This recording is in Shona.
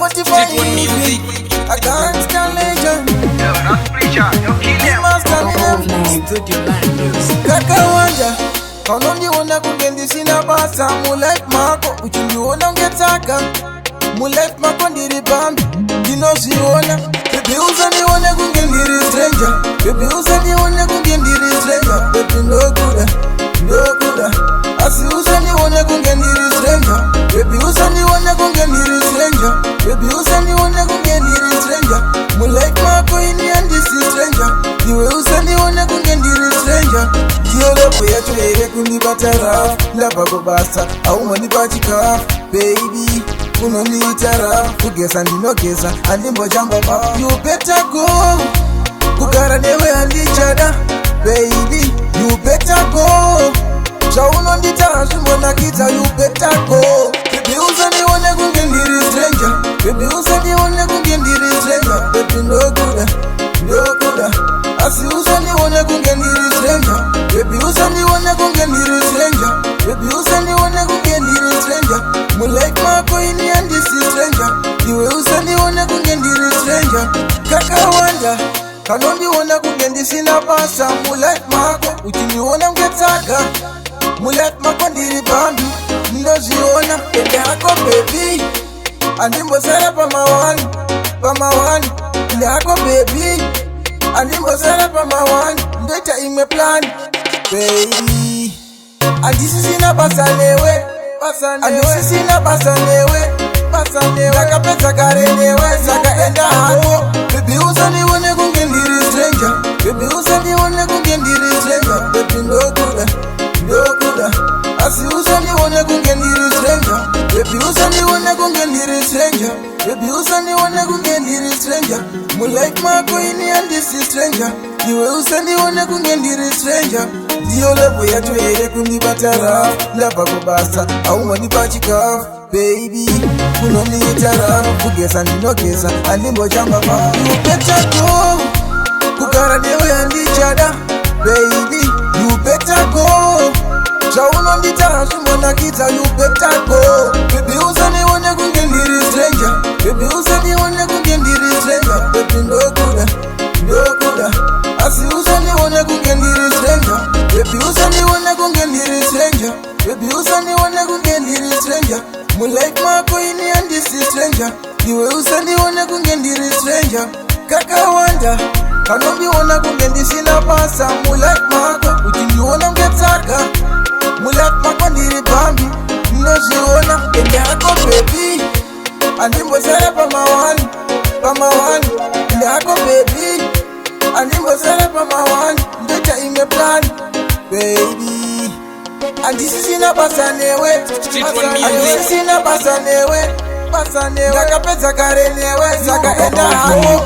Spotify music. I can't stand legend. Yo, that's preacher. Yo, kill them. Kaka wanja kanondiona kungendisina basa mulike mako uchindiona ungetaka mulike mako ndiri bambi ndinoziona baby usanione kungendiri stranger baby usanione kungendiri stranger baby ndokuda asi usanione kungendiri stranger baby usanione kungendiri stranger baby usanione kungendiri stranger mulike mako ini andisi stranger iwe usanione kungendiri stranger Diolopo yetu ere kundibatara Labako basa au manipa chikafu Baby unoniitara Kugesa ndinogesa andimbo jamba pa You better go Kukara newe andichada Baby you better go Chauno nditara shumona kita You better go Baby usanione kungendiri stranger Baby usanione kungendiri stranger Baby ndokuda Asi usanione kungendiri stranger Baby usanione kungendiri stranger Baby usanione kungendiri stranger Mulike mako ini andisi stranger Iwe usanione kungendiri stranger Kaka wanda kanondiona kungendisina basa Mulike mako uchiniona ungetaka Mulike mako ndiri bambi Ndoziona pende hako baby Andimbo sara pamawani Pende hako baby Andimbo sara pamawani Ndeta ime plan Baby Andisi sina basanewe Andisi sina basanewe Saka pesa karenewe Saka enda hako Baby usanione kungendiri stranger Baby usanione kungendiri stranger Baby ndokuda Asi usanione kungendiri stranger Baby usanione kungendiri stranger Baby usanione kungendiri stranger Mulike mako ini andisi stranger Iwe usanione kungendiri stranger Diolopo yetu ere kundibatara Labako basa au manipa chikafu Baby unoniitara Kugesa ndinogesa andimbo jamba pa You better go Kukara newe andichada Baby you better go Chauno nditara shumona kita You better go Baby usanione kungendiri stranger Baby usanione kungendiri stranger Baby ndokuda Asi usanione kungendiri stranger Baby usanione kungendiri stranger Baby usanione kungendiri stranger Mulike mako ini andisi stranger Iwe usanione kungendiri stranger Kaka wanda kanondiona kungendisina basa Mulike mako uchindiona ungetaka Mulike mako ndiri bambi Ndoziona pende hako baby Andimbo sara pamawani Pende hako baby Andimbo sara pamawani Ndeta ime plan Baby Andisi sina basanewe Andisi sina basanewe Saka pesa karenewe Saka enda hako